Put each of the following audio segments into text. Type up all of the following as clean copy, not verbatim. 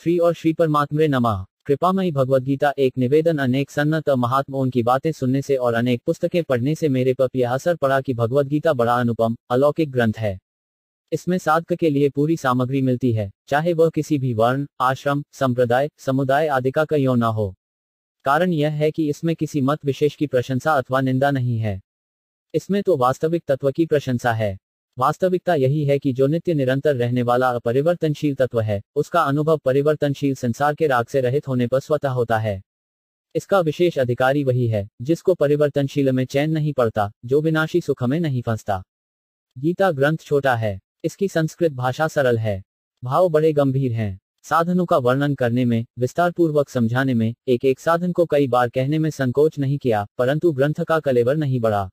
श्री और श्री परमात्मरे नमः। कृपामयी भगवद गीता एक निवेदन। अनेक सन्नत महात्माओं की बातें सुनने से और अनेक पुस्तकें पढ़ने से मेरे पर यह असर पड़ा कि भगवद गीता बड़ा अनुपम अलौकिक ग्रंथ है। इसमें साधक के लिए पूरी सामग्री मिलती है, चाहे वह किसी भी वर्ण, आश्रम, संप्रदाय, समुदाय आदि का क्यों न हो। कारण यह है कि इसमें किसी मत विशेष की प्रशंसा अथवा निंदा नहीं है। इसमें तो वास्तविक तत्व की प्रशंसा है। वास्तविकता यही है कि जो नित्य निरंतर रहने वाला अपरिवर्तनशील तत्व है, उसका अनुभव परिवर्तनशील संसार के राग से रहित होने पर स्वतः होता है। इसका विशेष अधिकारी वही है जिसको परिवर्तनशील में चैन नहीं पड़ता, जो विनाशी सुख में नहीं फंसता। गीता ग्रंथ छोटा है, इसकी संस्कृत भाषा सरल है, भाव बड़े गंभीर हैं। साधनों का वर्णन करने में, विस्तार पूर्वक समझाने में, एक एक साधन को कई बार कहने में संकोच नहीं किया, परंतु ग्रंथ का कलेवर नहीं बढ़ा।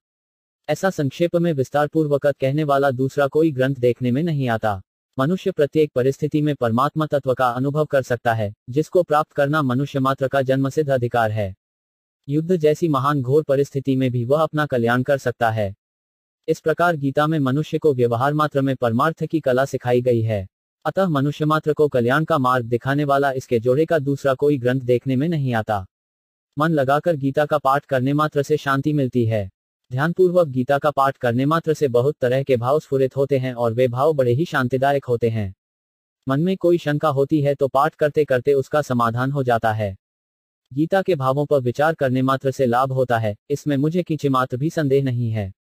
ऐसा संक्षेप में विस्तार पूर्वक कहने वाला दूसरा कोई ग्रंथ देखने में नहीं आता। मनुष्य प्रत्येक परिस्थिति में परमात्मा तत्व का अनुभव कर सकता है, जिसको प्राप्त करना मनुष्य मात्र का जन्मसिद्ध अधिकार है। युद्ध जैसी महान घोर परिस्थिति में भी वह अपना कल्याण कर सकता है। इस प्रकार गीता में मनुष्य को व्यवहार मात्र में परमार्थ की कला सिखाई गई है। अतः मनुष्य मात्र को कल्याण का मार्ग दिखाने वाला इसके जोड़े का दूसरा कोई ग्रंथ देखने में नहीं आता। मन लगाकर गीता का पाठ करने मात्र से शांति मिलती है। ध्यानपूर्वक गीता का पाठ करने मात्र से बहुत तरह के भाव स्फुरित होते हैं और वे भाव बड़े ही शांतिदायक होते हैं। मन में कोई शंका होती है तो पाठ करते करते उसका समाधान हो जाता है। गीता के भावों पर विचार करने मात्र से लाभ होता है, इसमें मुझे किंचिमात्र भी संदेह नहीं है।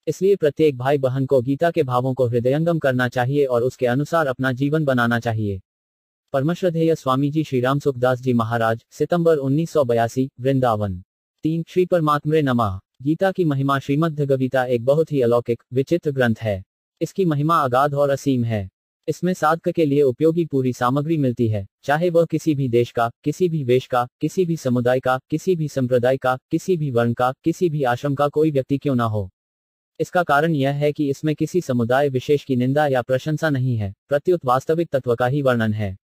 इसलिए प्रत्येक भाई बहन को गीता के भावों को हृदयंगम करना चाहिए और उसके अनुसार अपना जीवन बनाना चाहिए। परमश्रद्धेय स्वामी जी श्रीराम सुखदास जी महाराज, सितंबर 1982, वृंदावन। 3 श्री परमात्मरे नमः। गीता की महिमा। श्रीमद्भगवद्गीता एक बहुत ही अलौकिक विचित्र ग्रंथ है। इसकी महिमा अगाध और असीम है। इसमें साधक के लिए उपयोगी पूरी सामग्री मिलती है, चाहे वह किसी भी देश का, किसी भी वेश का, किसी भी समुदाय का, किसी भी संप्रदाय का, किसी भी वर्ण का, किसी भी आश्रम का कोई व्यक्ति क्यों ना हो। इसका कारण यह है कि इसमें किसी समुदाय विशेष की निंदा या प्रशंसा नहीं है, प्रत्युत वास्तविक तत्व का ही वर्णन है।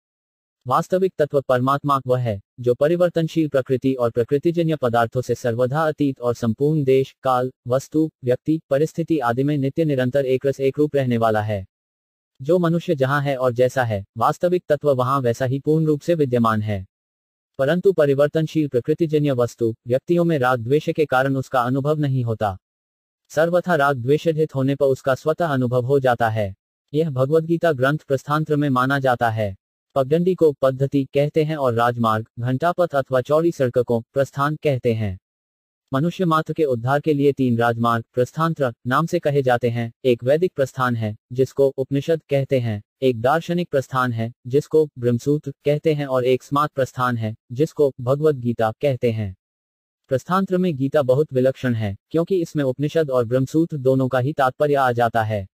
वास्तविक तत्व परमात्मा वह है जो परिवर्तनशील प्रकृति और प्रकृतिजन्य पदार्थों से सर्वथा अतीत और संपूर्ण देश, काल, वस्तु, व्यक्ति, परिस्थिति आदि में नित्य निरंतर एक रस एक रूप रहने वाला है। जो मनुष्य जहां है और जैसा है, वास्तविक तत्व वहां वैसा ही पूर्ण रूप से विद्यमान है। परंतु परिवर्तनशील प्रकृतिजन्य वस्तु, व्यक्तियों में राग द्वेष के कारण उसका अनुभव नहीं होता। सर्वथा राग द्वेषरहित होने पर उसका स्वतः अनुभव हो जाता है। यह भगवद्गीता ग्रंथ प्रस्थांत्र में माना जाता है। पगडंडी को पद्धति कहते हैं और राजमार्ग, घंटापथ अथवा चौड़ी सड़क को प्रस्थान कहते हैं। मनुष्य मात्र के उद्धार के लिए 3 राजमार्ग प्रस्थांत्र नाम से कहे जाते हैं। एक वैदिक प्रस्थान है, जिसको उपनिषद कहते हैं। एक दार्शनिक प्रस्थान है, जिसको ब्रह्मसूत्र कहते हैं, और एक स्मार्त प्रस्थान है, जिसको भगवद गीता कहते हैं। प्रस्थांत्र में गीता बहुत विलक्षण है, क्योंकि इसमें उपनिषद और ब्रह्मसूत्र दोनों का ही तात्पर्य आ जाता है।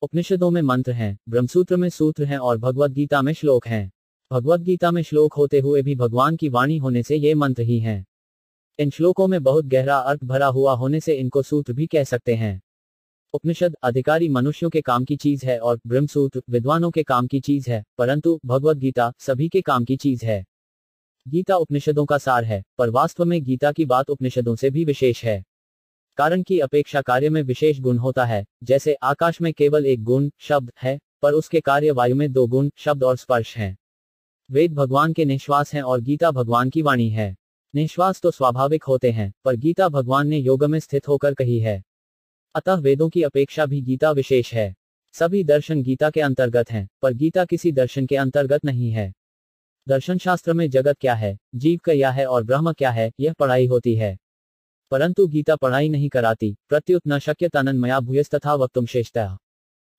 उपनिषदों में मंत्र हैं, ब्रह्मसूत्र में सूत्र हैं और भगवद गीता में श्लोक हैं। भगवद गीता में श्लोक होते हुए भी भगवान की वाणी होने से ये मंत्र ही हैं। इन श्लोकों में बहुत गहरा अर्थ भरा हुआ होने से इनको सूत्र भी कह सकते हैं। उपनिषद अधिकारी मनुष्यों के काम की चीज है और ब्रह्मसूत्र विद्वानों के काम की चीज है, परंतु भगवद गीता सभी के काम की चीज है। गीता उपनिषदों का सार है, पर वास्तव में गीता की बात उपनिषदों से भी विशेष है। कारण की अपेक्षा कार्य में विशेष गुण होता है। जैसे आकाश में केवल एक गुण शब्द है, पर उसके कार्य वायु में 2 गुण शब्द और स्पर्श हैं। वेद भगवान के निश्वास हैं और गीता भगवान की वाणी है। निश्वास तो स्वाभाविक होते हैं, पर गीता भगवान ने योग में स्थित होकर कही है। अतः वेदों की अपेक्षा भी गीता विशेष है। सभी दर्शन गीता के अंतर्गत हैं, पर गीता किसी दर्शन के अंतर्गत नहीं है। दर्शन शास्त्र में जगत क्या है, जीव क्या है और ब्रह्म क्या है, यह पढ़ाई होती है। परंतु गीता पढ़ाई नहीं कराती। प्रत्युत न शक्य तन्मया भूयस्तथा वक्तुम श्रेष्ठः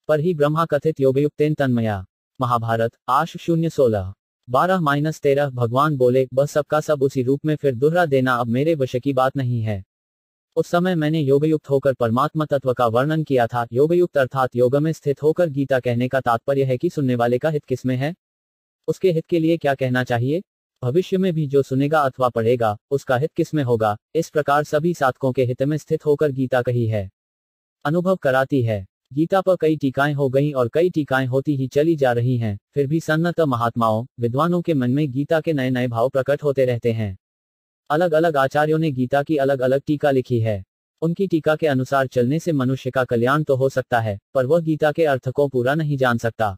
पर ही ब्रह्मा कथित योगयुक्तेन तन्मया। महाभारत आश 0:16 12-13। भगवान बोले, बस सबका सब उसी रूप में, फिर दोहरा देना अब मेरे वश की बात नहीं है। उस समय मैंने योगयुक्त होकर परमात्मा तत्व का वर्णन किया था। योगयुक्त अर्थात योग में स्थित होकर। गीता कहने का तात्पर्य है कि सुनने वाले का हित किसमें है, उसके हित के लिए क्या कहना चाहिए। भविष्य में भी जो सुनेगा अथवा पढ़ेगा, उसका हित किसमें होगा। इस प्रकार सभी साधकों के हित में स्थित होकर गीता कही है, अनुभव कराती है। गीता पर कई टीकाएं हो गई और कई टीकाएं होती ही चली जा रही हैं, फिर भी सन्नत महात्माओं, विद्वानों के मन में गीता के नए नए भाव प्रकट होते रहते हैं। अलग अलग आचार्यों ने गीता की अलग अलग टीका लिखी है। उनकी टीका के अनुसार चलने से मनुष्य का कल्याण तो हो सकता है, पर वह गीता के अर्थ को पूरा नहीं जान सकता।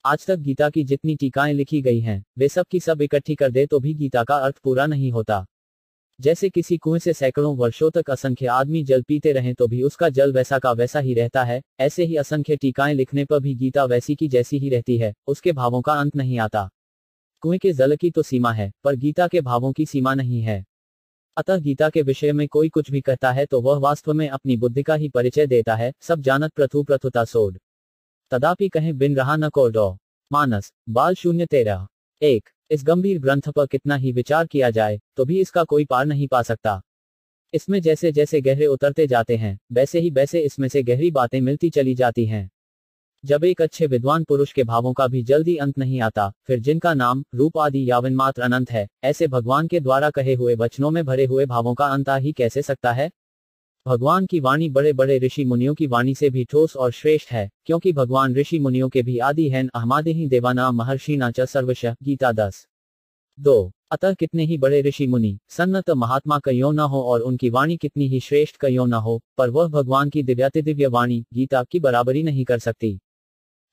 आज तक गीता की जितनी टीकाएं लिखी गई हैं, वे सब की सब इकट्ठी कर दे तो भी गीता का अर्थ पूरा नहीं होता। जैसे किसी कुएं से सैकड़ों वर्षों तक असंख्य आदमी जल पीते रहें तो भी उसका जल वैसा का वैसा ही रहता है, ऐसे ही असंख्य टीकाएं लिखने पर भी गीता वैसी की जैसी ही रहती है, उसके भावों का अंत नहीं आता। कुएं के जल की तो सीमा है, पर गीता के भावों की सीमा नहीं है। अतः गीता के विषय में कोई कुछ भी कहता है तो वह वास्तव में अपनी बुद्धि का ही परिचय देता है, सब जानत प्रथु प्रथुता सोड। तदापि कहें बिन रहा न को डो। मानस बाल 013। 1। इस गंभीर ग्रंथ पर कितना ही विचार किया जाए तो भी इसका कोई पार नहीं पा सकता। इसमें जैसे जैसे गहरे उतरते जाते हैं, वैसे ही वैसे इसमें से गहरी बातें मिलती चली जाती हैं। जब एक अच्छे विद्वान पुरुष के भावों का भी जल्दी अंत नहीं आता, फिर जिनका नाम रूप आदि यावन मात्र अनंत है, ऐसे भगवान के द्वारा कहे हुए वचनों में भरे हुए भावों का अंत आ ही कैसे सकता है। भगवान की वाणी बड़े बड़े ऋषि मुनियों की वाणी से भी ठोस और श्रेष्ठ है, क्योंकि भगवान ऋषि मुनियों के भी आदि हैं, अहमादिहि देवाना महर्षिना च सर्वशः। गीता 10:2। अतः कितने ही बड़े ऋषि मुनि सन्नत महात्मा कयो न हो और उनकी वाणी कितनी ही श्रेष्ठ कयो न हो, पर वह भगवान की दिव्यातिदिव्य वाणी गीता की बराबरी नहीं कर सकती।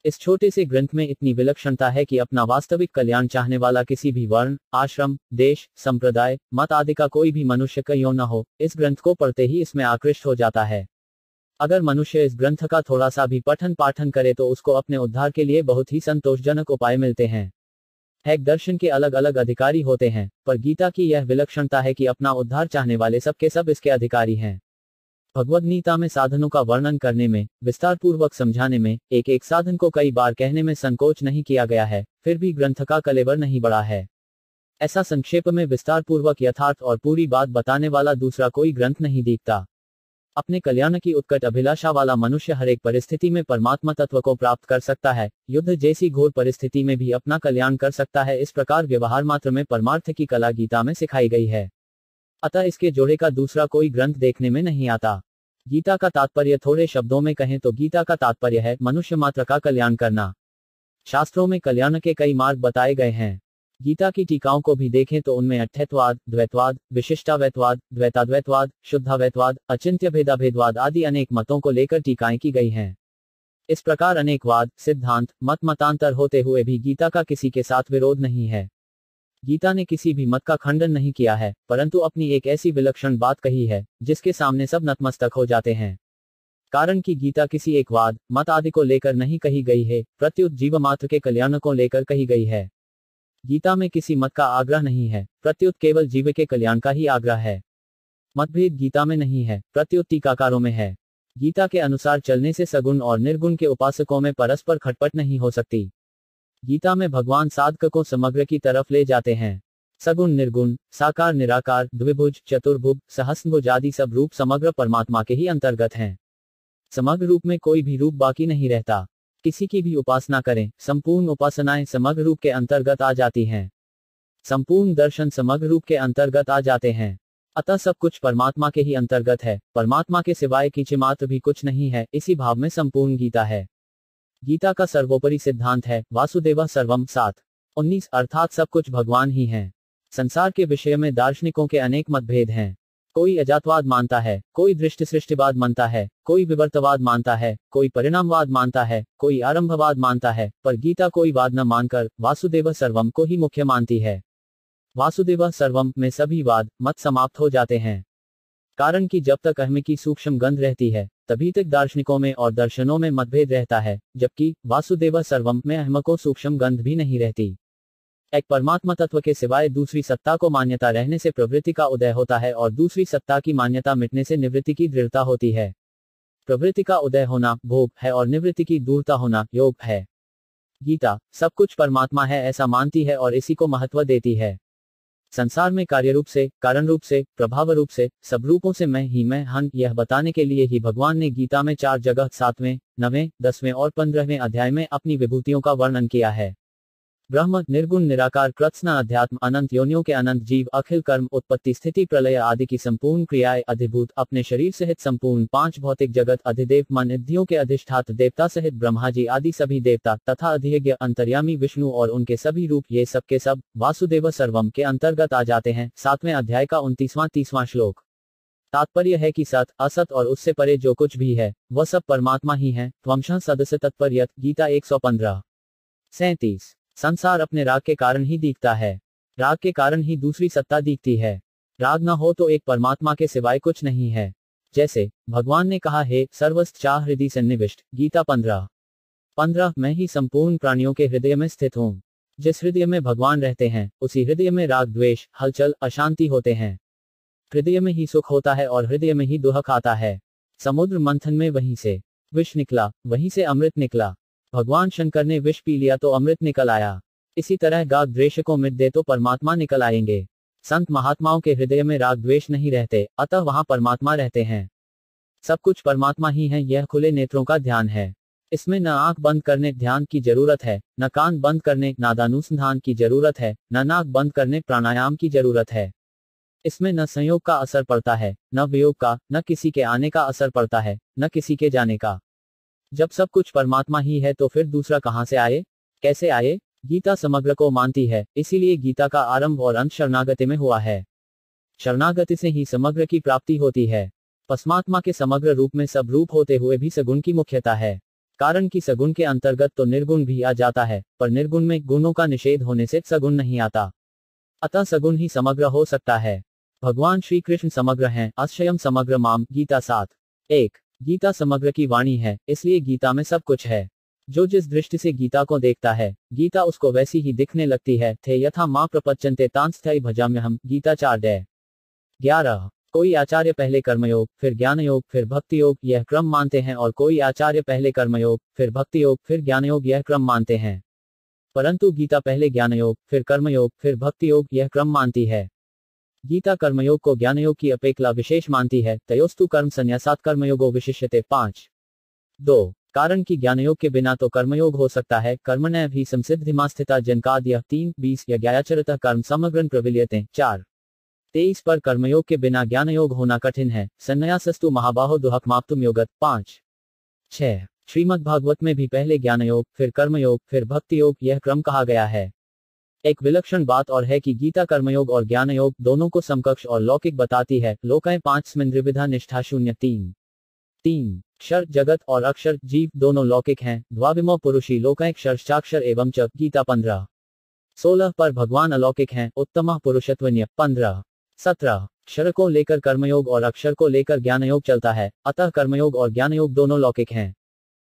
इस छोटे से ग्रंथ में इतनी विलक्षणता है कि अपना वास्तविक कल्याण चाहने वाला किसी भी वर्ण, आश्रम, देश, संप्रदाय, मत आदि का कोई भी मनुष्य क्यों न हो, इस ग्रंथ को पढ़ते ही इसमें आकृष्ट हो जाता है। अगर मनुष्य इस ग्रंथ का थोड़ा सा भी पठन पाठन करे तो उसको अपने उद्धार के लिए बहुत ही संतोषजनक उपाय मिलते हैं। हैक दर्शन के अलग अलग अधिकारी होते हैं, पर गीता की यह विलक्षणता है कि अपना उद्धार चाहने वाले सबके सब इसके अधिकारी हैं। भगवद गीता में साधनों का वर्णन करने में, विस्तार पूर्वक समझाने में, एक एक साधन को कई बार कहने में संकोच नहीं किया गया है, फिर भी ग्रंथ का कलेवर नहीं बढ़ा है। ऐसा संक्षेप में विस्तार पूर्वक यथार्थ और पूरी बात बताने वाला दूसरा कोई ग्रंथ नहीं दिखता। अपने कल्याण की उत्कट अभिलाषा वाला मनुष्य हर एक परिस्थिति में परमात्मा तत्व को प्राप्त कर सकता है, युद्ध जैसी घोर परिस्थिति में भी अपना कल्याण कर सकता है। इस प्रकार व्यवहार मात्र में परमार्थ की कला गीता में सिखाई गई है। अतः इसके जोड़े का दूसरा कोई ग्रंथ देखने में नहीं आता। गीता का तात्पर्य थोड़े शब्दों में कहें तो गीता का तात्पर्य है मनुष्य मात्र का कल्याण करना। शास्त्रों में कल्याण के कई मार्ग बताए गए हैं। गीता की टीकाओं को भी देखें तो उनमें अद्वैतवाद, द्वैतवाद, विशिष्टाद्वैतवाद, द्वैताद्वैतवाद, शुद्धाद्वैतवाद, अचिंत्य भेदाभेदवाद आदि अनेक मतों को लेकर टीकाएं की गई हैं। इस प्रकार अनेकवाद, सिद्धांत, मत मतांतर होते हुए भी गीता का किसी के साथ विरोध नहीं है। गीता ने किसी भी मत का खंडन नहीं किया है, परंतु अपनी एक ऐसी विलक्षण बात कही है जिसके सामने सब नतमस्तक हो जाते हैं। कारण कि गीता किसी एक वाद, मत आदि को लेकर नहीं कही गई है, प्रत्युत जीव मात्र के कल्याण को लेकर कही गई है। गीता में किसी मत का आग्रह नहीं है, प्रत्युत केवल जीव के कल्याण का ही आग्रह है। मतभेद गीता में नहीं है, प्रत्युत टीकाकारों में है। गीता के अनुसार चलने से सगुण और निर्गुण के उपासकों में परस्पर खटपट नहीं हो सकती। गीता में भगवान साधक को समग्र की तरफ ले जाते हैं। सगुण निर्गुण, साकार निराकार, द्विभुज, चतुर्भुज, सहस्रभुज आदि सब रूप समग्र परमात्मा के ही अंतर्गत हैं। समग्र रूप में कोई भी रूप बाकी नहीं रहता। किसी की भी उपासना करें, संपूर्ण उपासनाएं समग्र रूप के अंतर्गत आ जाती हैं। संपूर्ण दर्शन समग्र रूप के अंतर्गत आ जाते हैं। अतः सब कुछ परमात्मा के ही अंतर्गत है, परमात्मा के सिवाय किंचिमात्र भी कुछ नहीं है, इसी भाव में संपूर्ण गीता है। गीता का सर्वोपरि सिद्धांत है वासुदेव सर्वम 7:19, अर्थात सब कुछ भगवान ही है। संसार के विषय में दार्शनिकों के अनेक मतभेद हैं। कोई अजातवाद मानता है, कोई दृष्टि सृष्टिवाद मानता है, कोई विवर्तवाद मानता है, कोई परिणामवाद मानता है, कोई आरंभवाद मानता है, पर गीता कोई वाद न मानकर वासुदेव सर्वम को ही मुख्य मानती है। वासुदेव सर्वम में सभी वाद, मत समाप्त हो जाते हैं। कारण कि जब तक अहम की सूक्ष्म गंध रहती है, तभी तक दार्शनिकों में और दर्शनों में मतभेद रहता है, जबकि वासुदेव सर्वम में अहम को सूक्ष्म गंध भी नहीं रहती। एक परमात्मा तत्व के सिवाय दूसरी सत्ता को मान्यता रहने से प्रवृत्ति का उदय होता है और दूसरी सत्ता की मान्यता मिटने से निवृत्ति की दृढ़ता होती है। प्रवृत्ति का उदय होना भोग है और निवृत्ति की दूरता होना योग है। गीता सब कुछ परमात्मा है ऐसा मानती है और इसी को महत्व देती है। संसार में कार्य रूप से, कारण रूप से, प्रभाव रूप से, सब रूपों से मैं ही मैं हन, यह बताने के लिए ही भगवान ने गीता में 4 जगह 7वें, 9वें, 10वें और 15वें अध्याय में अपनी विभूतियों का वर्णन किया है। ब्रह्म, निर्गुण निराकार, कृत्स्न अध्यात्म, अनंत योनियों के अनंत जीव, अखिल कर्म, उत्पत्ति स्थिति प्रलय आदि की संपूर्ण क्रियाएं, अधिभूत, अपने शरीर सहित संपूर्ण 5 भौतिक जगत, अधिदेव, मन निधियों के अधिष्ठात देवता सहित ब्रह्माजी आदि सभी देवता तथा अधियज्ञ अंतर्यामी विष्णु और उनके सभी रूप, ये सब के सब वासुदेव सर्वम के अंतर्गत आ जाते हैं। 7वें अध्याय का 29वां श्लोक। तात्पर्य है कि सत, असत और उससे परे जो कुछ भी है, वह सब परमात्मा ही है। त्वंशः सदस्य तत्पर्यत, गीता 115। 37। संसार अपने राग के कारण ही दिखता है। राग के कारण ही दूसरी सत्ता दिखती है। राग न हो तो एक परमात्मा के सिवाय कुछ नहीं है। जैसे भगवान ने कहा है, सर्वस्व चाह हृदय सन्निविष्ट, गीता 15:15। मैं ही संपूर्ण प्राणियों के हृदय में स्थित हूँ। जिस हृदय में भगवान रहते हैं, उसी हृदय में राग द्वेष, हलचल, अशांति होते हैं। हृदय में ही सुख होता है और हृदय में ही दुख आता है। समुद्र मंथन में वहीं से विष निकला, वहीं से अमृत निकला। भगवान शंकर ने विष पी लिया तो अमृत निकल आया। इसी तरह राग द्वेष को मिट दे तो परमात्मा निकल आएंगे। संत महात्माओं के हृदय में राग द्वेष नहीं रहते, अतः वहां परमात्मा रहते हैं। सब कुछ परमात्मा ही है। यह खुले नेत्रों का ध्यान है। इसमें न आंख बंद करने ध्यान की जरूरत है, न कान बंद करने नादानुसंधान की जरूरत है, न नाक बंद करने प्राणायाम की जरूरत है। इसमें न संयोग का असर पड़ता है, न वियोग का, न किसी के आने का असर पड़ता है, न किसी के जाने का। जब सब कुछ परमात्मा ही है तो फिर दूसरा कहां से आए, कैसे आए? गीता समग्र को मानती है, इसीलिए गीता का आरंभ और अंत शरणागति में हुआ है। शरणागति से ही समग्र की प्राप्ति होती है। परमात्मा के समग्र रूप में सब रूप होते हुए भी सगुण की मुख्यता है। कारण कि सगुण के अंतर्गत तो निर्गुण भी आ जाता है, पर निर्गुण में गुणों का निषेध होने से सगुण नहीं आता। अतः सगुण ही समग्र हो सकता है। भगवान श्री कृष्ण समग्र हैं। अक्षयम समग्र माम, गीता 7:1। गीता समग्र की वाणी है, इसलिए गीता में सब कुछ है। जो जिस दृष्टि से गीता को देखता है, गीता उसको वैसी ही दिखने लगती है। थे यथा मां प्रपच्यन्ते तांस्थाई भजाम्यहम, गीता 4:11। कोई आचार्य पहले कर्मयोग, फिर ज्ञान योग, फिर भक्ति योग, यह क्रम मानते हैं, और कोई आचार्य पहले कर्मयोग, फिर भक्ति योग, फिर ज्ञान योग, यह क्रम मानते हैं। परंतु गीता पहले ज्ञान योग, फिर कर्मयोग, फिर भक्ति योग, यह क्रम मानती है। गीता कर्मयोग को ज्ञानयोग की अपेक्षा विशेष मानती है। तयोस्तु कर्म संन्यासात् कर्मयोगो विशिष्यते 5:2। कारण कि ज्ञानयोग के बिना तो कर्मयोग हो सकता है। कर्मण्य भी संसिद्धिमास्थिता जनकाद्य 3:20 यज्ञाचरतः कर्म समग्रं प्रविल्यते 4:23 पर कर्मयोग के बिना ज्ञानयोग होना कठिन है। संन्यासस्तु महाबाहो दुहकमाप्तुम योगत 5:6। श्रीमद् भागवत में भी पहले ज्ञानयोग, फिर कर्मयोग, फिर भक्ति योग, यह क्रम कहा गया है। एक विलक्षण बात और है कि गीता कर्मयोग और ज्ञानयोग दोनों को समकक्ष और लौकिक बताती है। लोकाय 5 निष्ठा 0:3। क्षर जगत और अक्षर जीव दोनों लौकिक हैं। द्वाविमो पुरुषी लोकाय क्षरश्चाक्षर एवं च, गीता 15:16 पर भगवान अलौकिक हैं। उत्तमः पुरुषत्वन्य 15:17। क्षर को लेकर कर्मयोग और अक्षर को लेकर ज्ञानयोग चलता है, अतः कर्मयोग और ज्ञानयोग दोनों लौकिक हैं।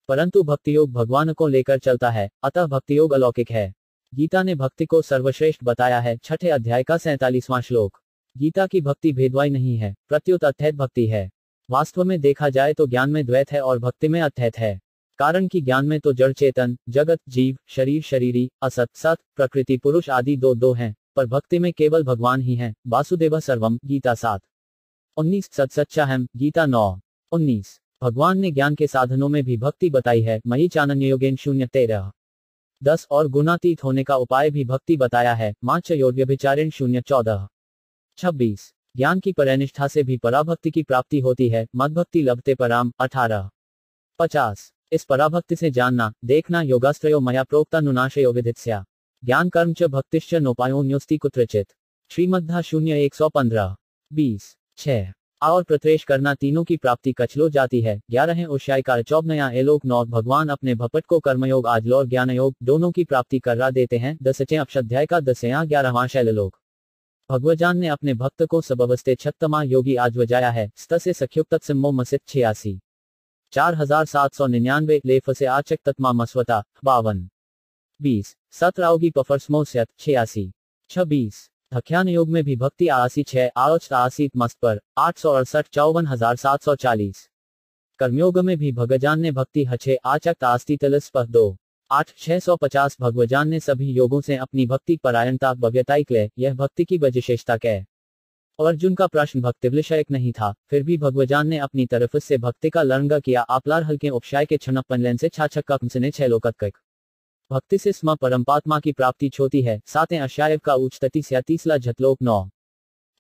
परंतु भक्तियोग भगवान को लेकर चलता है, अतः भक्तियोग अलौकिक है। गीता ने भक्ति को सर्वश्रेष्ठ बताया है। 6 अध्याय का 47वां श्लोक। गीता की भक्ति भेदभाव नहीं है, प्रत्युत अद्वैत भक्ति है। वास्तव में देखा जाए तो ज्ञान में द्वैत है और भक्ति में अद्वैत है। कारण कि ज्ञान में तो जड़ चेतन, जगत, जीव, शरीर, शरीरी, असत, सत, प्रकृति, पुरुष आदि दो हैं, पर भक्ति में केवल भगवान ही हैं। वासुदेव सर्वम, गीता 7:19। सत सच्चाहम, गीता 9:19। भगवान ने ज्ञान के साधनों में भी भक्ति बताई है। मयि चानन्य योगेन 0:13-10 और गुणातीत होने का उपाय भी भक्ति बताया है। माच योग्यभिचारेण 0:14-26। ज्ञान की परनिष्ठा से भी पराभक्ति की प्राप्ति होती है। मद्भक्ति लभते पराम 18:50। इस पराभक्ति से जानना, देखना योगास्त्रयो मया प्रोक्ता नुनाशयो विदित्स्या। ज्ञान कर्म च भक्तिश्च नोपायोन्योस्ति कुत्रचित। श्रीमद्धा 0:115-20। 6 और प्रत्रेश करना तीनों की प्राप्ति कचलो जाती है। 11 उष्यायकार 14 एलोक 9 भगवान अपने भपट को कर्मयोग आजलौर ज्ञानयोग दोनों की प्राप्ति करा देते हैं। 10 अक्षध्याय का 10-11वां शैललोक। भगवजान ने अपने भक्त को सबवस्थे छत्तमा योगी आज वजाया है। स्त से सख्युक्त सिम्मो मसित 86। 4799 लेफ से आचक तत्मा मस्वता 52-20। सतराओगी पफरस्मो स्यत 86-26। धख्यान योग में भी भक्ति आसी 6 आलोच आसीत मस्त पर 868 54740। कर्मयोग में भी भगजान ने भक्ति हछे आचक आस्ती तलस पर 2-8 650। भगवजान ने सभी योगों से अपनी भक्ति परायणता भव्यताई क्ले। यह भक्ति की विशेषता कै। अर्जुन का प्रश्न भक्ति विषयक नहीं था, फिर भी भगवजान ने अपनी तरफ से भक्ति का लर्ंग किया। आपलार हल्के उपशाय के छनपनलेन से छाछक ने 6 लोकत भक्ति से स्म परमात्मा की प्राप्ति छोती है। 7 अश्यायव का उच्चतति से 30ला झतलोक 9।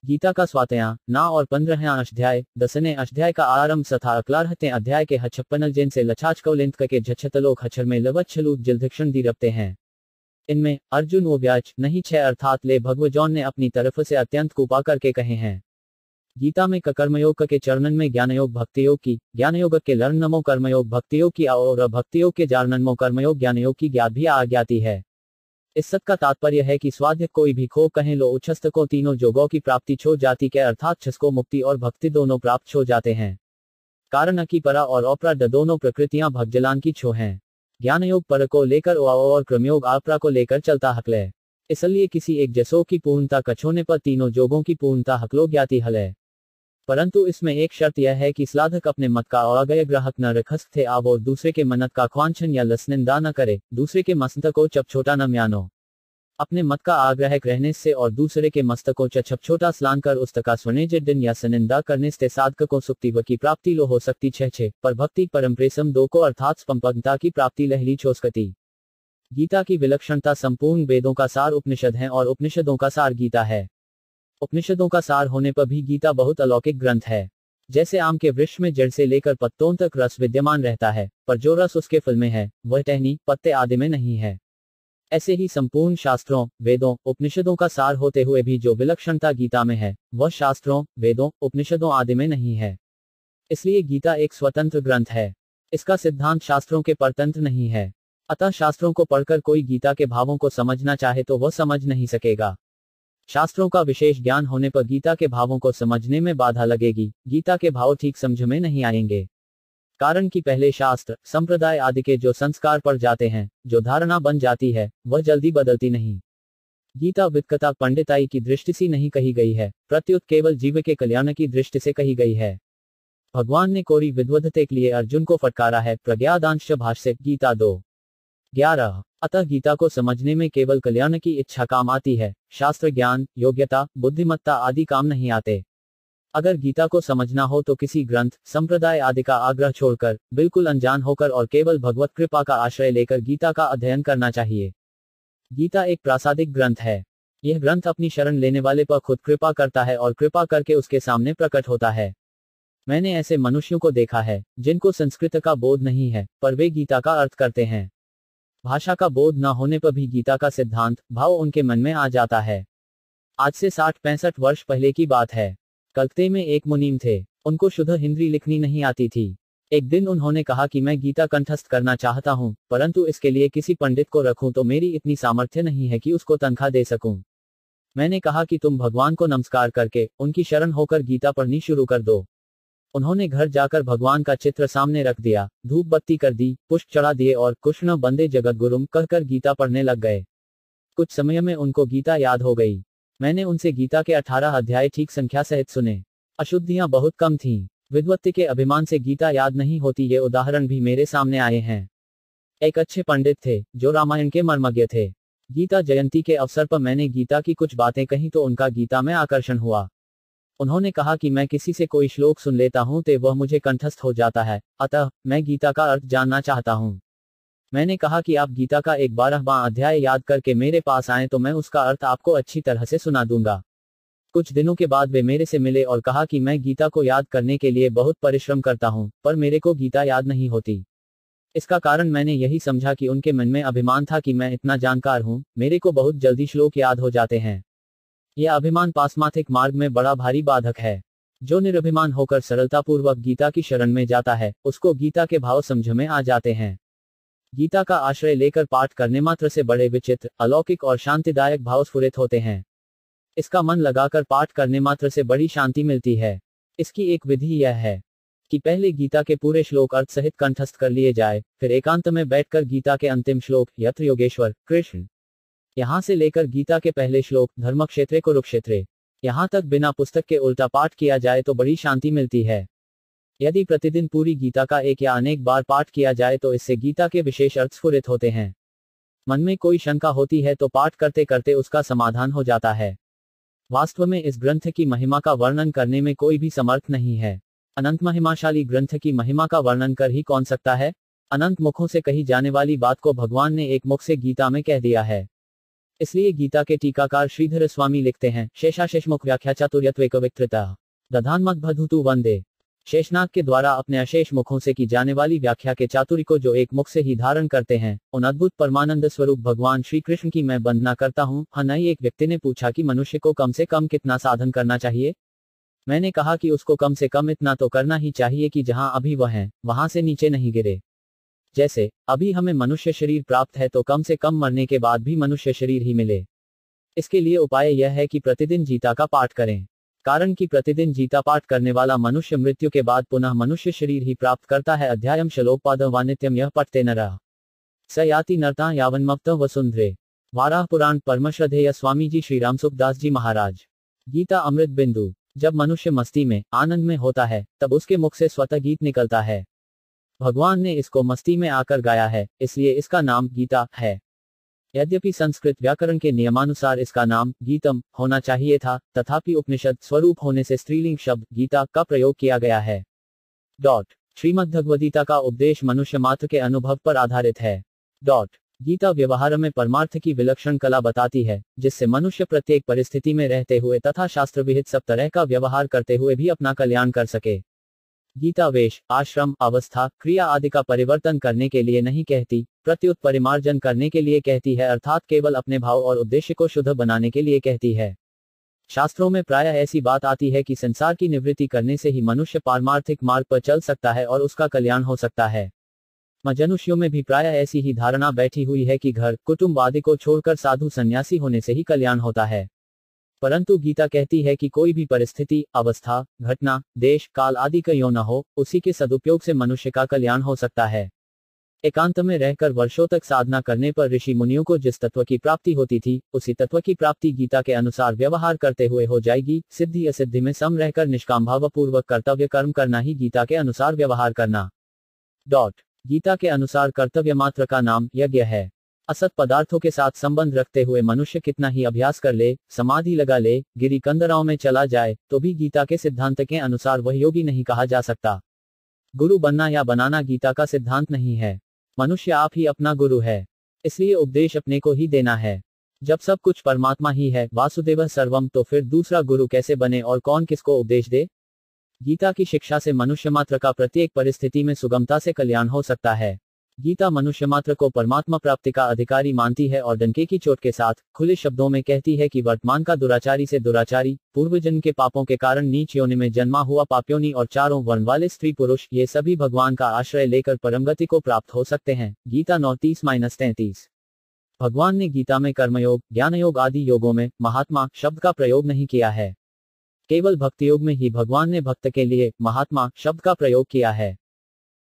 गीता का स्वातया ना और 15 अध्याय 10 अध्याय का आरंभ तथा 11 अध्याय के 56 जिन से लछाच कौलिंत के झछतलोक हच्छर में लवच्छलूत जलधिक्षण दी रखते हैं। इनमें अर्जुन वो व्याच नहीं 6 अर्थात ले भगवजौन ने अपनी तरफ से अत्यंत कृपा करके कहे हैं। गीता में कर्मयोग के चरणन में ज्ञानयोग भक्तियोग की, ज्ञानयोग के लर्ण नमो कर्मयोग भक्तियोग की और भक्तियोग के जारणनमो कर्मयोग ज्ञानयोग की ज्ञात भी आ ज्ञाती है। इस सब का तात्पर्य है कि स्वाध्य कोई भी खो कहें लो उच्छस्त को तीनों जोगों की प्राप्ति छो जाती के अर्थात छस को मुक्ति और भक्ति दोनों प्राप्त हो जाते हैं। कारण की परा और अपरा दोनों प्रकृतियां भगजलान की छो हैं। ज्ञान योग पर को लेकर और क्रमयोग आपरा को लेकर चलता हकले। इसलिए किसी एक जसो की पूर्णता कछोने पर तीनों जोगों की पूर्णता हकलो ज्ञाति हले। परंतु इसमें एक शर्त यह है कि साधक अपने मत का अगय ग्राहक न रखस थे आव और दूसरे के मनत का ख्वांछन या लसनिंदा न करे, दूसरे के मस्तक को चप छोटा न म्यानो। अपने मत का आग्रहक रहने से और दूसरे के मस्तक को चप छोटा स्लान कर उस्तका स्वनेज दिन या सनिंदा करने से साधक को सुक्तिव की प्राप्ति लो हो सकती छे पर भक्ति परमप्रेसम दो को अर्थात स्पंपकता की प्राप्ति लहली छोस्कती। गीता की विलक्षणता संपूर्ण वेदों का सार उपनिषद है और उपनिषदों का सार गीता है। उपनिषदों का सार होने पर भी गीता बहुत अलौकिक ग्रंथ है। जैसे आम के वृक्ष में जड़ से लेकर पत्तों तक रस विद्यमान रहता है, पर जो रस उसके फल में है वह टहनी पत्ते आदि में नहीं है, ऐसे ही संपूर्ण शास्त्रों वेदों उपनिषदों का सार होते हुए भी जो विलक्षणता गीता में है वह शास्त्रों वेदों उपनिषदों आदि में नहीं है। इसलिए गीता एक स्वतंत्र ग्रंथ है। इसका सिद्धांत शास्त्रों के परतंत्र नहीं है। अतः शास्त्रों को पढ़कर कोई गीता के भावों को समझना चाहे तो वह समझ नहीं सकेगा। शास्त्रों का विशेष ज्ञान होने पर गीता के भावों को समझने में बाधा लगेगी, गीता के भाव ठीक समझ में नहीं आएंगे। कारण कि पहले शास्त्र संप्रदाय आदि के जो संस्कार पड़ जाते हैं, जो धारणा बन जाती है, वह जल्दी बदलती नहीं। गीता विद्कता पंडिताई की दृष्टि से नहीं कही गई है, प्रत्युत केवल जीव के कल्याण की दृष्टि से कही गई है। भगवान ने कोरी विद्वधते के लिए अर्जुन को फटकारा है। प्रज्ञादांश भाष्य गीता 2:11। अतः गीता को समझने में केवल कल्याण की इच्छा काम आती है, शास्त्र ज्ञान योग्यता बुद्धिमत्ता आदि काम नहीं आते। अगर गीता को समझना हो तो किसी ग्रंथ संप्रदाय आदि का आग्रह छोड़कर बिल्कुल अनजान होकर और केवल भगवत कृपा का आश्रय लेकर गीता का अध्ययन करना चाहिए। गीता एक प्रासादिक ग्रंथ है। यह ग्रंथ अपनी शरण लेने वाले पर खुद कृपा करता है और कृपा करके उसके सामने प्रकट होता है। मैंने ऐसे मनुष्यों को देखा है जिनको संस्कृत का बोध नहीं है, पर वे गीता का अर्थ करते हैं। भाषा का बोध न होने पर भी गीता का सिद्धांत भाव उनके मन में आ जाता है। आज से 60-65 वर्ष पहले की बात है। कलकत्ते में एक मुनीम थे। उनको शुद्ध हिंदी लिखनी नहीं आती थी। एक दिन उन्होंने कहा कि मैं गीता कंठस्थ करना चाहता हूं, परंतु इसके लिए किसी पंडित को रखूं तो मेरी इतनी सामर्थ्य नहीं है कि उसको तनख्वाह दे सकूं। मैंने कहा कि तुम भगवान को नमस्कार करके उनकी शरण होकर गीता पढ़नी शुरू कर दो। उन्होंने घर जाकर भगवान का चित्र सामने रख दिया, धूप बत्ती कर दी, पुष्प चढ़ा दिए और कृष्ण बंदे जगत गुरुम कहकर गीता पढ़ने लग गए। कुछ समय में उनको गीता याद हो गई। मैंने उनसे गीता के 18 अध्याय ठीक संख्या सहित सुने। अशुद्धियां बहुत कम थीं। विद्वत्ति के अभिमान से गीता याद नहीं होती, ये उदाहरण भी मेरे सामने आए हैं। एक अच्छे पंडित थे जो रामायण के मर्मज्ञ थे। गीता जयंती के अवसर पर मैंने गीता की कुछ बातें कही तो उनका गीता में आकर्षण हुआ। उन्होंने कहा कि मैं किसी से कोई श्लोक सुन लेता हूं तो वह मुझे कंठस्थ हो जाता है, अतः मैं गीता का अर्थ जानना चाहता हूं। मैंने कहा कि आप गीता का एक 12वां अध्याय याद करके मेरे पास आए तो मैं उसका अर्थ आपको अच्छी तरह से सुना दूंगा। कुछ दिनों के बाद वे मेरे से मिले और कहा कि मैं गीता को याद करने के लिए बहुत परिश्रम करता हूं, पर मेरे को गीता याद नहीं होती। इसका कारण मैंने यही समझा कि उनके मन में अभिमान था कि मैं इतना जानकार हूं, मेरे को बहुत जल्दी श्लोक याद हो जाते हैं। यह अभिमान पारमार्थिक मार्ग में बड़ा भारी बाधक है। जो निरभिमान होकर सरलतापूर्वक गीता की शरण में जाता है, उसको गीता के भाव समझ में आ जाते हैं। गीता का आश्रय लेकर पाठ करने मात्र से बड़े विचित्र, अलौकिक और शांतिदायक भाव स्फुरित होते हैं। इसका मन लगाकर पाठ करने मात्र से बड़ी शांति मिलती है। इसकी एक विधि यह है कि पहले गीता के पूरे श्लोक अर्थ सहित कंठस्थ कर लिए जाए, फिर एकांत में बैठकर गीता के अंतिम श्लोक यत्र योगेश्वर कृष्ण, यहां से लेकर गीता के पहले श्लोक धर्मक्षेत्रे कुरुक्षेत्रे, यहां तक बिना पुस्तक के उल्टा पाठ किया जाए तो बड़ी शांति मिलती है। यदि प्रतिदिन पूरी गीता का एक या अनेक बार पाठ किया जाए तो इससे गीता के विशेष अर्थ स्फुरित होते हैं। मन में कोई शंका होती है तो पाठ करते करते उसका समाधान हो जाता है। वास्तव में इस ग्रंथ की महिमा का वर्णन करने में कोई भी समर्थ नहीं है। अनंत महिमाशाली ग्रंथ की महिमा का वर्णन कर ही कौन सकता है। अनंत मुखों से कही जाने वाली बात को भगवान ने एक मुख से गीता में कह दिया है। इसलिए गीता के टीकाकार श्रीधर स्वामी लिखते हैं, शेषाशेषमुख व्याख्या चातुर्यत्वेक विक्तृता दधान्मद्भधुतु वंदे। शेषनाग के द्वारा अपने अशेष मुखों से की जाने वाली व्याख्या के चातुर्य को जो एक मुख से ही धारण करते हैं, उन अद्भुत परमानंद स्वरूप भगवान श्री कृष्ण की मैं वंदना करता हूँ। हाँ, नई एक व्यक्ति ने पूछा कि मनुष्य को कम से कम कितना साधन करना चाहिए। मैंने कहा कि उसको कम से कम इतना तो करना ही चाहिए कि जहां अभी वह है वहां से नीचे नहीं गिरे। जैसे अभी हमें मनुष्य शरीर प्राप्त है तो कम से कम मरने के बाद भी मनुष्य शरीर ही मिले। इसके लिए उपाय यह है कि प्रतिदिन गीता का पाठ करें। कारण कि प्रतिदिन गीता पाठ करने वाला मनुष्य मृत्यु के बाद पुनः मनुष्य शरीर ही प्राप्त करता है। अध्यायम श्लोकपादं वानित्यम यह पठते नरः स याति नरता यावन्मप्त वसुंधरे। वाराह पुराण परमश्रद्धेय स्वामी जी श्री रामसुखदास जी महाराज। गीता अमृत बिंदु। जब मनुष्य मस्ती में आनंद में होता है तब उसके मुख से स्वतः गीत निकलता है। भगवान ने इसको मस्ती में आकर गाया है, इसलिए इसका नाम गीता है। यद्यपि संस्कृत व्याकरण के नियमानुसार इसका नाम गीतम होना चाहिए था, तथापि उपनिषद स्वरूप होने से स्त्रीलिंग शब्द गीता का प्रयोग किया गया है। श्रीमद्भगवद्गीता का उपदेश मनुष्य मात्र के अनुभव पर आधारित है। गीता व्यवहार में परमार्थ की विलक्षण कला बताती है, जिससे मनुष्य प्रत्येक परिस्थिति में रहते हुए तथा शास्त्र विहित सब तरह का व्यवहार करते हुए भी अपना कल्याण कर सके। गीता वेश, आश्रम, अवस्था, क्रिया आदि का परिवर्तन करने के लिए नहीं कहती, प्रत्युत परिमार्जन करने के लिए कहती है, अर्थात केवल अपने भाव और उद्देश्य को शुद्ध बनाने के लिए कहती है। शास्त्रों में प्रायः ऐसी बात आती है कि संसार की निवृत्ति करने से ही मनुष्य पारमार्थिक मार्ग पर चल सकता है और उसका कल्याण हो सकता है। मनुष्यों में भी प्रायः ऐसी ही धारणा बैठी हुई है कि घर, कुटुंब आदि को छोड़कर साधु सन्यासी होने से ही कल्याण होता है। परंतु गीता कहती है कि कोई भी परिस्थिति, अवस्था, घटना, देश, काल आदि क्यों न हो, उसी के सदुपयोग से मनुष्य का कल्याण हो सकता है। एकांत में रहकर वर्षों तक साधना करने पर ऋषि मुनियों को जिस तत्व की प्राप्ति होती थी, उसी तत्व की प्राप्ति गीता के अनुसार व्यवहार करते हुए हो जाएगी। सिद्धि असिद्धि में सम रहकर निष्काम भावपूर्वक कर्तव्य कर्म करना ही गीता के अनुसार व्यवहार करना। गीता के अनुसार कर्तव्य मात्र का नाम यज्ञ है। असत पदार्थों के साथ संबंध रखते हुए मनुष्य कितना ही अभ्यास कर ले, समाधि लगा ले, गिरी कंदराओं में चला जाए, तो भी गीता के सिद्धांत के अनुसार वह योगी नहीं कहा जा सकता। गुरु बनना या बनाना गीता का सिद्धांत नहीं है। मनुष्य आप ही अपना गुरु है, इसलिए उपदेश अपने को ही देना है। जब सब कुछ परमात्मा ही है, वासुदेव सर्वम, तो फिर दूसरा गुरु कैसे बने और कौन किसको उपदेश दे। गीता की शिक्षा से मनुष्य मात्र का प्रत्येक परिस्थिति में सुगमता से कल्याण हो सकता है। गीता मनुष्य मात्र को परमात्मा प्राप्ति का अधिकारी मानती है और डंके की चोट के साथ खुले शब्दों में कहती है कि वर्तमान का दुराचारी से दुराचारी, पूर्वजन्म के पापों के कारण नीच योनि में जन्मा हुआ पाप्योनी और चारों वर्ण वाले स्त्री पुरुष, ये सभी भगवान का आश्रय लेकर परमगति को प्राप्त हो सकते हैं। गीता 9:30-33। भगवान ने गीता में कर्मयोग, ज्ञानयोग आदि योगों में महात्मा शब्द का प्रयोग नहीं किया है। केवल भक्ति योग में ही भगवान ने भक्त के लिए महात्मा शब्द का प्रयोग किया है।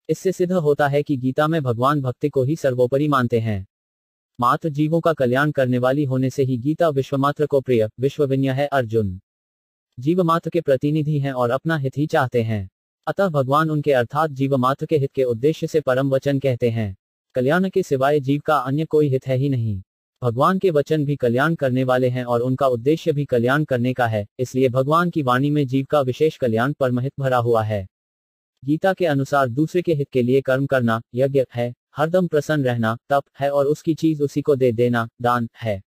इससे सिद्ध होता है कि गीता में भगवान भक्ति को ही सर्वोपरि मानते हैं। मात्र जीवों का कल्याण करने वाली होने से ही गीता विश्वमात्र को प्रिय, विश्वविन्य है। अर्जुन जीव मात्र के प्रतिनिधि हैं और अपना हित ही चाहते हैं, अतः भगवान उनके अर्थात जीव मात्र के हित के उद्देश्य से परम वचन कहते हैं। कल्याण के सिवाय जीव का अन्य कोई हित है ही नहीं। भगवान के वचन भी कल्याण करने वाले हैं और उनका उद्देश्य भी कल्याण करने का है, इसलिए भगवान की वाणी में जीव का विशेष कल्याण परमहित भरा हुआ है। गीता के अनुसार दूसरे के हित के लिए कर्म करना यज्ञ है, हरदम प्रसन्न रहना तप है और उसकी चीज उसी को दे देना दान है।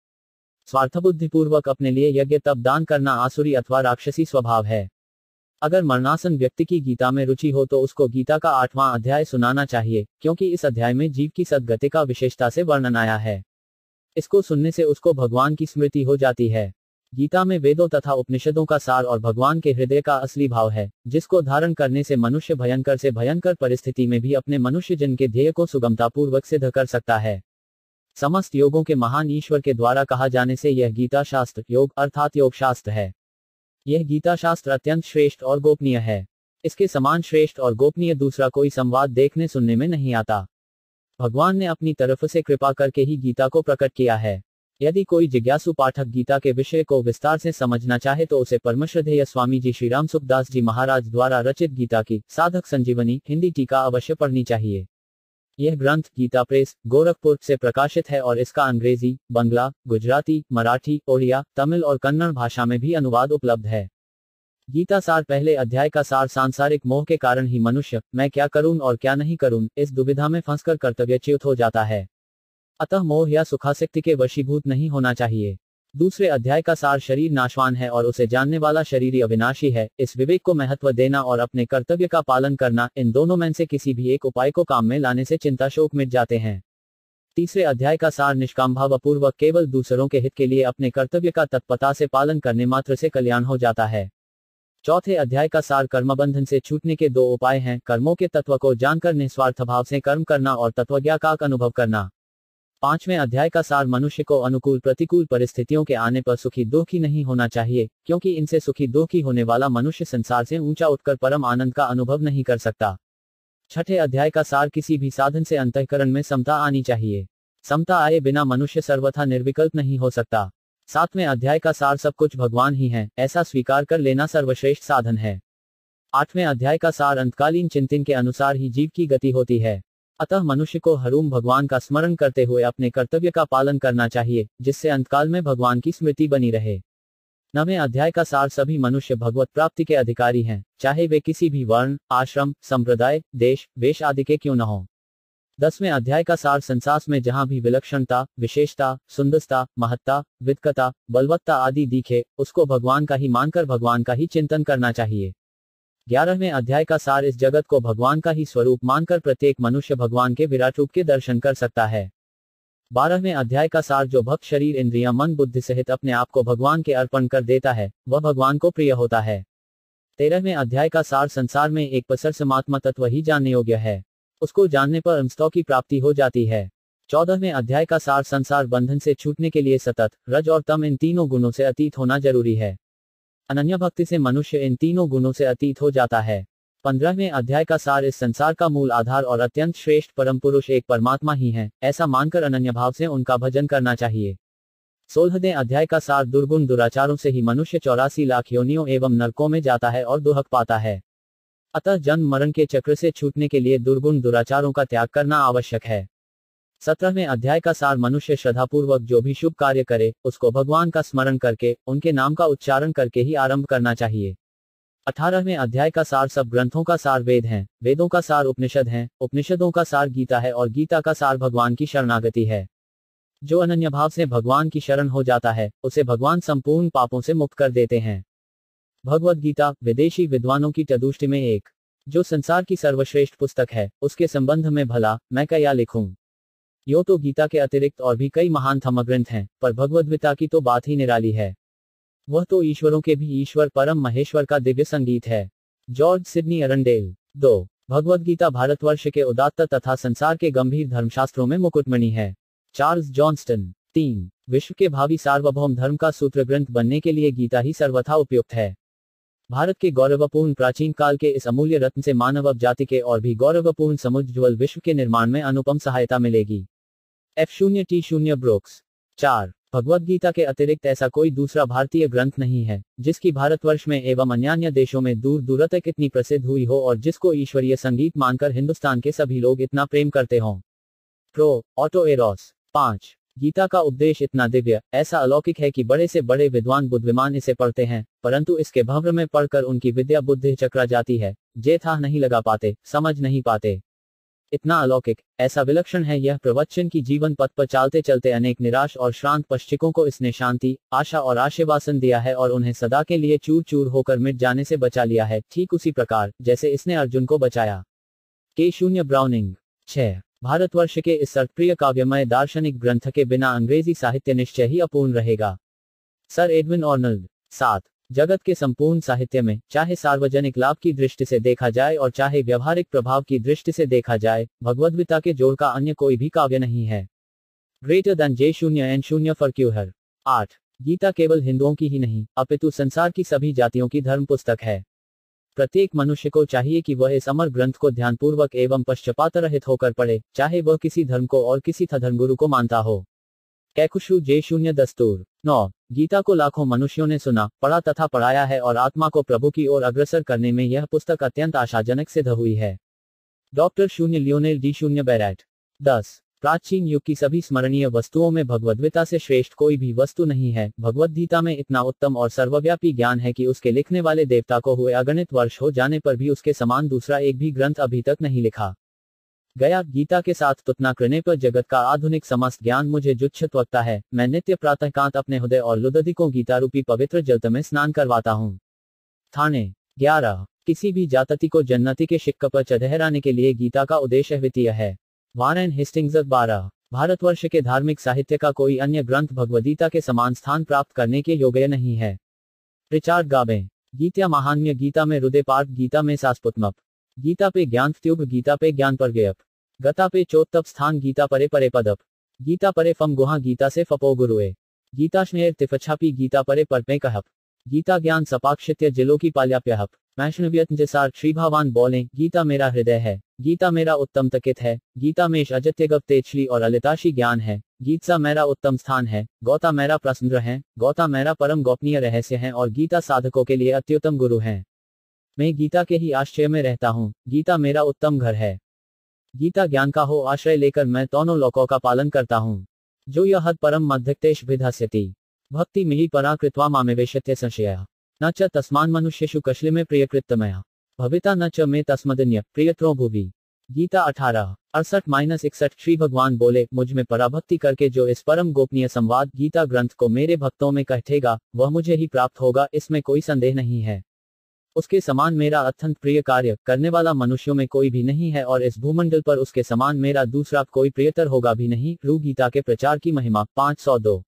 स्वार्थबुद्धिपूर्वक अपने लिए यज्ञ तप दान करना आसुरी अथवा राक्षसी स्वभाव है। अगर मरणासन व्यक्ति की गीता में रुचि हो तो उसको गीता का 8वां अध्याय सुनाना चाहिए, क्योंकि इस अध्याय में जीव की सद्गति का विशेषता से वर्णन आया है। इसको सुनने से उसको भगवान की स्मृति हो जाती है। गीता में वेदों तथा उपनिषदों का सार और भगवान के हृदय का असली भाव है, जिसको धारण करने से मनुष्य भयंकर से भयंकर परिस्थिति में भी अपने मनुष्य जन के ध्येय को सुगमतापूर्वक सिद्ध कर सकता है। समस्त योगों के महान ईश्वर के द्वारा कहा जाने से यह गीता शास्त्र योग अर्थात योग शास्त्र है। यह गीता शास्त्र अत्यंत श्रेष्ठ और गोपनीय है। इसके समान श्रेष्ठ और गोपनीय दूसरा कोई संवाद देखने सुनने में नहीं आता। भगवान ने अपनी तरफ से कृपा करके ही गीता को प्रकट किया है। यदि कोई जिज्ञासु पाठक गीता के विषय को विस्तार से समझना चाहे तो उसे परमश्रद्धेय स्वामी जी श्री रामसुखदास जी महाराज द्वारा रचित गीता की साधक संजीवनी हिंदी टीका अवश्य पढ़नी चाहिए। यह ग्रंथ गीता प्रेस, गोरखपुर से प्रकाशित है और इसका अंग्रेजी, बंगला, गुजराती, मराठी, ओडिया, तमिल और कन्नड़ भाषा में भी अनुवाद उपलब्ध है। गीता सार पहले अध्याय का सार सांसारिक मोह के कारण ही मनुष्य मैं क्या करूं और क्या नहीं करूं इस दुविधा में फंसकर कर्तव्यच्युत हो जाता है। अतः मोह या सुखासक्ति के वशीभूत नहीं होना चाहिए। दूसरे अध्याय का सार शरीर नाशवान है और उसे जानने वाला शरीर अविनाशी है, इस विवेक को महत्व देना और अपने कर्तव्य का पालन करना, इन दोनों में से किसी भी एक उपाय को काम में लाने से चिंता शोक मिट जाते हैं। तीसरे अध्याय का सार निष्काम भावपूर्वक केवल दूसरों के हित के लिए अपने कर्तव्य का तत्परता से पालन करने मात्र से कल्याण हो जाता है। चौथे अध्याय का सार कर्मबंधन से छूटने के 2 उपाय हैं, कर्मों के तत्व को जानकर निस्वार्थ भाव से कर्म करना और तत्वज्ञा का अनुभव करना। 5वें अध्याय का सार मनुष्य को अनुकूल प्रतिकूल परिस्थितियों के आने पर सुखी दुखी नहीं होना चाहिए, क्योंकि इनसे सुखी दुखी होने वाला मनुष्य संसार से ऊंचा उठकर परम आनंद का अनुभव नहीं कर सकता। 6ठे अध्याय का सार किसी भी साधन से अंतःकरण में समता आनी चाहिए। समता आए बिना मनुष्य सर्वथा निर्विकल्प नहीं हो सकता। 7वें अध्याय का सार सब कुछ भगवान ही है, ऐसा स्वीकार कर लेना सर्वश्रेष्ठ साधन है। 8वें अध्याय का सार अंतकालीन चिंतन के अनुसार ही जीव की गति होती है। अतः मनुष्य को हरूम भगवान का स्मरण करते हुए अपने कर्तव्य का पालन करना चाहिए, जिससे अंतकाल में भगवान की स्मृति बनी रहे। 9वें अध्याय का सार सभी मनुष्य भगवत प्राप्ति के अधिकारी हैं, चाहे वे किसी भी वर्ण, आश्रम, संप्रदाय, देश, वेश आदि के क्यों न हो। 10वें अध्याय का सार संसार में जहां भी विलक्षणता, विशेषता, सुंदरता, महत्ता, विद्कता, बलवत्ता आदि दिखे, उसको भगवान का ही मानकर भगवान का ही चिंतन करना चाहिए। 11वें अध्याय का सार इस जगत को भगवान का ही स्वरूप मानकर प्रत्येक मनुष्य भगवान के विराट रूप के दर्शन कर सकता है। 12वें अध्याय का सार जो भक्त शरीर इंद्रियां मन बुद्धि सहित अपने आप को भगवान के अर्पण कर देता है, वह भगवान को प्रिय होता है। 13वें अध्याय का सार संसार में एक पसर समात्मा तत्व ही जानने योग्य है, उसको जानने पर अमस्तों की प्राप्ति हो जाती है। 14वें अध्याय का सार संसार बंधन से छूटने के लिए सतत, रज और तम इन तीनों गुणों से अतीत होना जरूरी है। अनन्य भक्ति से मनुष्य इन तीनों गुणों से अतीत हो जाता है। 15वें अध्याय का सार इस संसार का मूल आधार और अत्यंत श्रेष्ठ परम पुरुष एक परमात्मा ही है, ऐसा मानकर अनन्य भाव से उनका भजन करना चाहिए। 16वें अध्याय का सार दुर्गुण दुराचारों से ही मनुष्य 84 लाख योनियों एवं नरकों में जाता है और दुहक पाता है। अतः जन्म मरण के चक्र से छूटने के लिए दुर्गुण दुराचारों का त्याग करना आवश्यक है। 17वें अध्याय का सार मनुष्य श्रद्धापूर्वक जो भी शुभ कार्य करे, उसको भगवान का स्मरण करके, उनके नाम का उच्चारण करके ही आरंभ करना चाहिए। 18वें अध्याय का सार सब ग्रंथों का सार वेद हैं, वेदों का सार उपनिषद हैं, उपनिषदों का सार गीता है और गीता का सार भगवान की शरणागति है। जो अनन्य भाव से भगवान की शरण हो जाता है, उसे भगवान संपूर्ण पापों से मुक्त कर देते हैं। भगवद गीता विदेशी विद्वानों की चतुष्टय में एक, जो संसार की सर्वश्रेष्ठ पुस्तक है, उसके संबंध में भला मैं क्या लिखूं। यो तो गीता के अतिरिक्त और भी कई महान धर्मग्रंथ हैं, पर भगवद गीता की तो बात ही निराली है। वह तो ईश्वरों के भी ईश्वर परम महेश्वर का दिव्य संगीत है। George Sydney Arundale. 2. Bhagavad Gita Bharatvarsha के उदात्त तथा संसार के गंभीर धर्मशास्त्रों में मुकुटमणि है। Charles Johnston. 3. विश्व के भावी सार्वभौम धर्म का सूत्र ग्रंथ बनने के लिए गीता ही सर्वथा उपयुक्त है। भारत के गौरवपूर्ण प्राचीन काल के इस अमूल्य रत्न से मानव जाति के और भी गौरवपूर्ण समुज्ज्वल विश्व के निर्माण में अनुपम सहायता मिलेगी। F0T0 ब्रोक्स। 4. भगवद गीता के अतिरिक्त ऐसा कोई दूसरा भारतीय ग्रंथ नहीं है, जिसकी भारतवर्ष में एवं अन्यान्य देशों में दूर दूर तक इतनी प्रसिद्ध हुई हो और जिसको ईश्वरीय संगीत मानकर हिंदुस्तान के सभी लोग इतना प्रेम करते हों। Pro auto arrows. 5. गीता का उपदेश इतना दिव्य, ऐसा अलौकिक है कि बड़े से बड़े विद्वान बुद्धिमान इसे पढ़ते हैं, परंतु इसके भंवर में पढ़कर उनकी विद्या बुद्धि चकरा जाती है, जे था नहीं लगा पाते, समझ नहीं पाते। इतना अलौकिक, ऐसा विलक्षण है यह प्रवचन की जीवन पथ पर चलते चलते अनेक निराश और श्रांत पश्चिकों को इसने शांति, आशा और आशीर्वासन दिया है और उन्हें सदा के लिए चूर चूर होकर मिट जाने से बचा लिया है, ठीक उसी प्रकार जैसे इसने अर्जुन को बचाया। K0 browning. 6. भारतवर्ष के इस सर्वप्रिय काव्यमय दार्शनिक ग्रंथ के बिना अंग्रेजी साहित्य निश्चय ही अपूर्ण रहेगा। Sir Edwin Arnold. 7. जगत के संपूर्ण साहित्य में, चाहे सार्वजनिक लाभ की दृष्टि से देखा जाए और चाहे व्यवहारिक प्रभाव की दृष्टि से देखा जाए, भगवद गीता के जोड़ का अन्य कोई भी काव्य नहीं है। Greater than J0 and 0 for क्यूहर। 8. गीता केवल हिंदुओं की ही नहीं, अपितु संसार की सभी जातियों की धर्म पुस्तक है। प्रत्येक मनुष्य को चाहिए कि वह इस अमर ग्रंथ को ध्यानपूर्वक एवं पश्चात रहित होकर पढ़े, चाहे वह किसी धर्म को और किसी धर्मगुरु को मानता हो। कैकुशु J0 दस्तूर। 9. गीता को लाखों मनुष्यों ने सुना, पढ़ा तथा पढ़ाया है और आत्मा को प्रभु की ओर अग्रसर करने में यह पुस्तक अत्यंत आशाजनक सिद्ध हुई है। Doctor 0 Lionel D0 Barrett. 10. प्राचीन युग की सभी स्मरणीय वस्तुओं में भगवद गीता से श्रेष्ठ कोई भी वस्तु नहीं है। भगवद गीता में इतना उत्तम और सर्वव्यापी ज्ञान है कि उसके लिखने वाले देवता को हुए अगणित वर्ष हो जाने पर भी उसके समान दूसरा एक भी ग्रंथ अभी तक नहीं लिखा गया। गीता के साथ तुलना करने पर जगत का आधुनिक समस्त ज्ञान मुझे जुच्छित लगता है। मैं नित्य प्रातःकांत अपने हृदय और लुदधि को गीता रूपी पवित्र जल में स्नान करवाता हूँ। थाने। 11. किसी भी जाति को जन्नति के शिक्क पर चढ़हराने के लिए गीता का उद्देश्य अद्वितीय है। Warren Hastings. 12. भारतवर्ष के धार्मिक साहित्य का कोई अन्य ग्रंथ भगवद गीता के समान स्थान प्राप्त करने के योग्य नहीं है। रिचार्ड गाबे। गीत्या महान्य, गीता में हृदय पार्थ, गीता में सास्पुतमप, गीता पे ज्ञान त्युग, गीता पे ज्ञान पर गयप, गता पे चोत्तप स्थान, गीता परे परे पदप, गीता परे फम गुहा, गीता से फपो गुरुए, गीता स्नेह तिफछापी, गीता परे परपे कहप, गीता ज्ञान सपाक्षित्य जिलो की पाल्याप्यहप। वैष्णव्यंजसार श्री भगवान बोले, गीता मेरा हृदय है, गीता मेरा उत्तम तकित है, गीता में अजत्यगप तेजश्री और अलिताशी ज्ञान है, गीता मेरा उत्तम स्थान है, गौता मेरा प्रसन्न है, गौता मेरा परम गोपनीय रहस्य है और गीता साधकों के लिए अत्युत्तम गुरु है। मैं गीता के ही आश्रय में रहता हूँ, गीता मेरा उत्तम घर है। गीता ज्ञान का हो आश्रय लेकर मैं दोनों लोकों का पालन करता हूँ। जो यह परम मध्यक्तेश विधास्यति भक्ति मिहि परा कृत्वा मामेवेशत्य संशया न च तस्मान मनुष्येषु कश्लिमे प्रियकृतमया भविता न च मे तस्मदन्य प्रियत्रो भुवि। गीता 18:68-61। श्री भगवान बोले, मुझ में पराभक्ति करके जो इस परम गोपनीय संवाद गीता ग्रंथ को मेरे भक्तों में कहेगा वह मुझे ही प्राप्त होगा, इसमें कोई संदेह नहीं है। उसके समान मेरा अत्यंत प्रिय कार्य करने वाला मनुष्यों में कोई भी नहीं है और इस भूमंडल पर उसके समान मेरा दूसरा कोई प्रियतर होगा भी नहीं। रू गीता के प्रचार की महिमा 502।